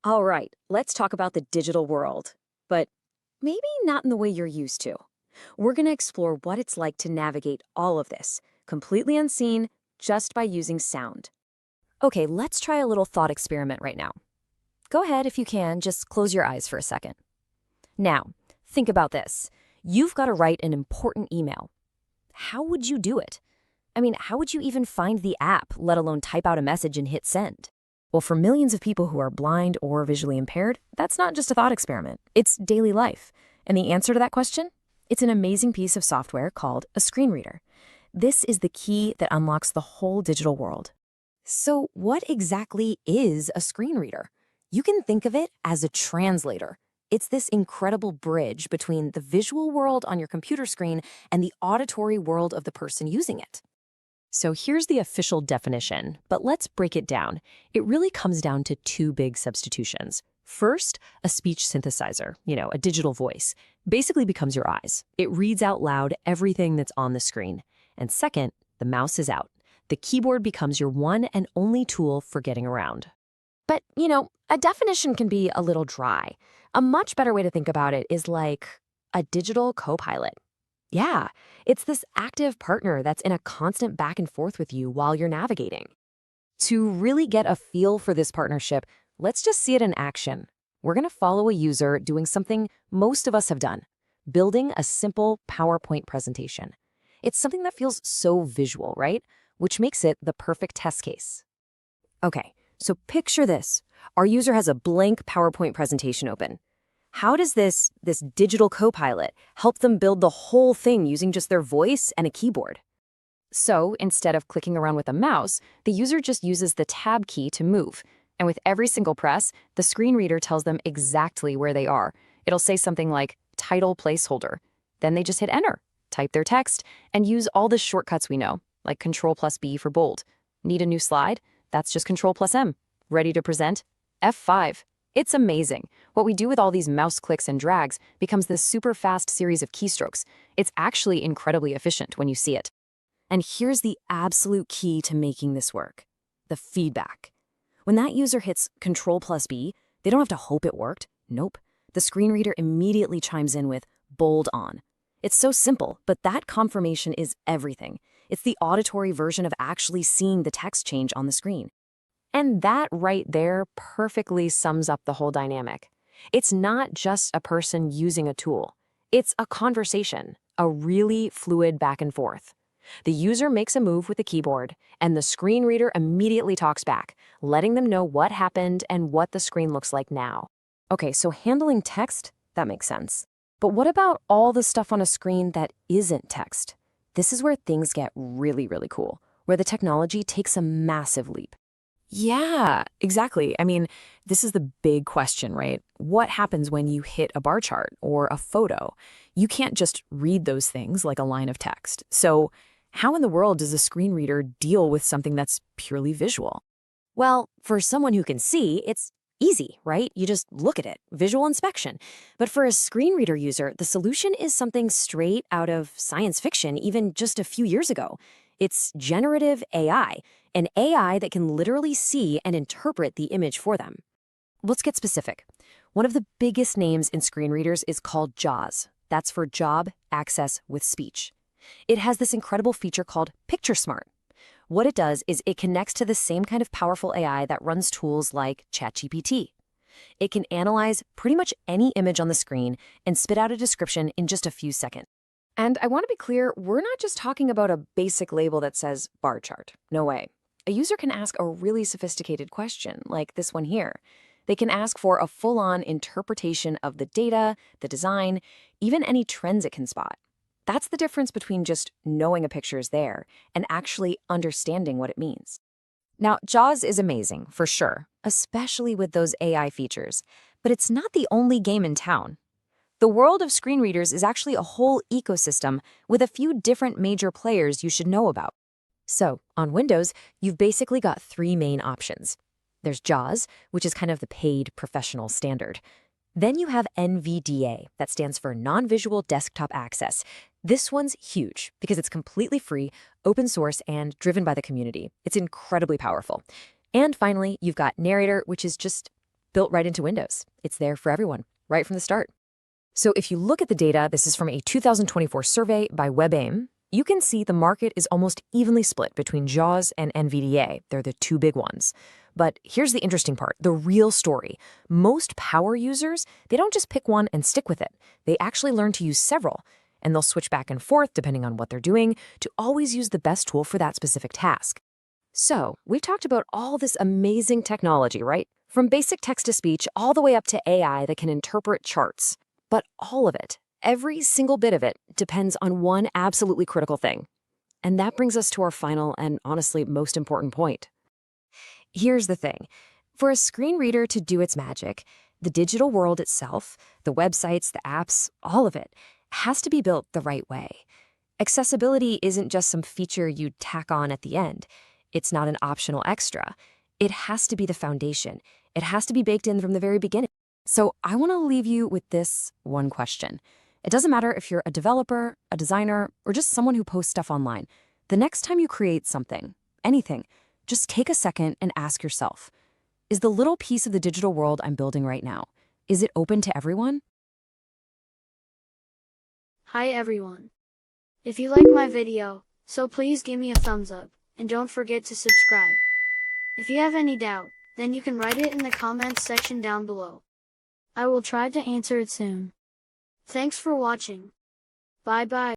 All right, let's talk about the digital world, but maybe not in the way you're used to. We're going to explore what it's like to navigate all of this, completely unseen, just by using sound. Okay, let's try a little thought experiment right now. Go ahead if you can, just close your eyes for a second. Now, think about this. You've got to write an important email. How would you do it? I mean, how would you even find the app, let alone type out a message and hit send? Well, for millions of people who are blind or visually impaired, that's not just a thought experiment. It's daily life. And the answer to that question? It's an amazing piece of software called a screen reader. This is the key that unlocks the whole digital world. So what exactly is a screen reader? You can think of it as a translator. It's this incredible bridge between the visual world on your computer screen and the auditory world of the person using it. So here's the official definition, but let's break it down. It really comes down to two big substitutions. First, a speech synthesizer, a digital voice, basically becomes your eyes. It reads out loud everything that's on the screen. And second, the mouse is out. The keyboard becomes your one and only tool for getting around. But, a definition can be a little dry. A much better way to think about it is like a digital co-pilot. Yeah, it's this active partner that's in a constant back and forth with you while you're navigating. To really get a feel for this partnership, let's just see it in action. We're going to follow a user doing something most of us have done, building a simple PowerPoint presentation. It's something that feels so visual, right? Which makes it the perfect test case. Okay, so picture this. Our user has a blank PowerPoint presentation open. How does this digital co-pilot help them build the whole thing using just their voice and a keyboard? So instead of clicking around with a mouse, the user just uses the tab key to move. And with every single press, the screen reader tells them exactly where they are. It'll say something like title placeholder. Then they just hit enter, type their text, and use all the shortcuts we know, like Control+B for bold. Need a new slide? That's just Control+M. Ready to present? F5. It's amazing. What we do with all these mouse clicks and drags becomes this super fast series of keystrokes. It's actually incredibly efficient when you see it. And here's the absolute key to making this work: the feedback. When that user hits Control+B, they don't have to hope it worked. Nope. The screen reader immediately chimes in with bold on. It's so simple, but that confirmation is everything. It's the auditory version of actually seeing the text change on the screen. And that right there perfectly sums up the whole dynamic. It's not just a person using a tool. It's a conversation, a really fluid back and forth. The user makes a move with the keyboard, and the screen reader immediately talks back, letting them know what happened and what the screen looks like now. Okay, so handling text, that makes sense. But what about all the stuff on a screen that isn't text? This is where things get really, really cool, where the technology takes a massive leap. Yeah, exactly. I mean, this is the big question, right? What happens when you hit a bar chart or a photo? You can't just read those things like a line of text. So how in the world does a screen reader deal with something that's purely visual? Well, for someone who can see, it's easy, right? You just look at it, visual inspection. But for a screen reader user, the solution is something straight out of science fiction, even just a few years ago. It's generative AI, an AI that can literally see and interpret the image for them. Let's get specific. One of the biggest names in screen readers is called JAWS. That's for Job Access with Speech. It has this incredible feature called Picture Smart. What it does is it connects to the same kind of powerful AI that runs tools like ChatGPT. It can analyze pretty much any image on the screen and spit out a description in just a few seconds. And I want to be clear, we're not just talking about a basic label that says bar chart. No way. A user can ask a really sophisticated question, like this one here. They can ask for a full-on interpretation of the data, the design, even any trends it can spot. That's the difference between just knowing a picture is there and actually understanding what it means. Now, JAWS is amazing, for sure, especially with those AI features, but it's not the only game in town. The world of screen readers is actually a whole ecosystem with a few different major players you should know about. So, on Windows, you've basically got three main options. There's JAWS, which is kind of the paid professional standard. Then you have NVDA, that stands for Non-Visual Desktop Access. This one's huge because it's completely free, open source, and driven by the community. It's incredibly powerful. And finally, you've got Narrator, which is just built right into Windows. It's there for everyone, right from the start. So if you look at the data, this is from a 2024 survey by WebAIM, you can see the market is almost evenly split between JAWS and NVDA. They're the two big ones. But here's the interesting part, the real story. Most power users, they don't just pick one and stick with it. They actually learn to use several, and they'll switch back and forth depending on what they're doing to always use the best tool for that specific task. So we've talked about all this amazing technology, right? From basic text-to-speech all the way up to AI that can interpret charts. But all of it, every single bit of it, depends on one absolutely critical thing. And that brings us to our final and honestly most important point. Here's the thing. For a screen reader to do its magic, the digital world itself, the websites, the apps, all of it, has to be built the right way. Accessibility isn't just some feature you tack on at the end. It's not an optional extra. It has to be the foundation. It has to be baked in from the very beginning. So I want to leave you with this one question. It doesn't matter if you're a developer, a designer, or just someone who posts stuff online. The next time you create something, anything, just take a second and ask yourself, is the little piece of the digital world I'm building right now, is it open to everyone? Hi everyone. If you like my video, so please give me a thumbs up, and don't forget to subscribe. If you have any doubt, then you can write it in the comments section down below. I will try to answer it soon. Thanks for watching. Bye bye.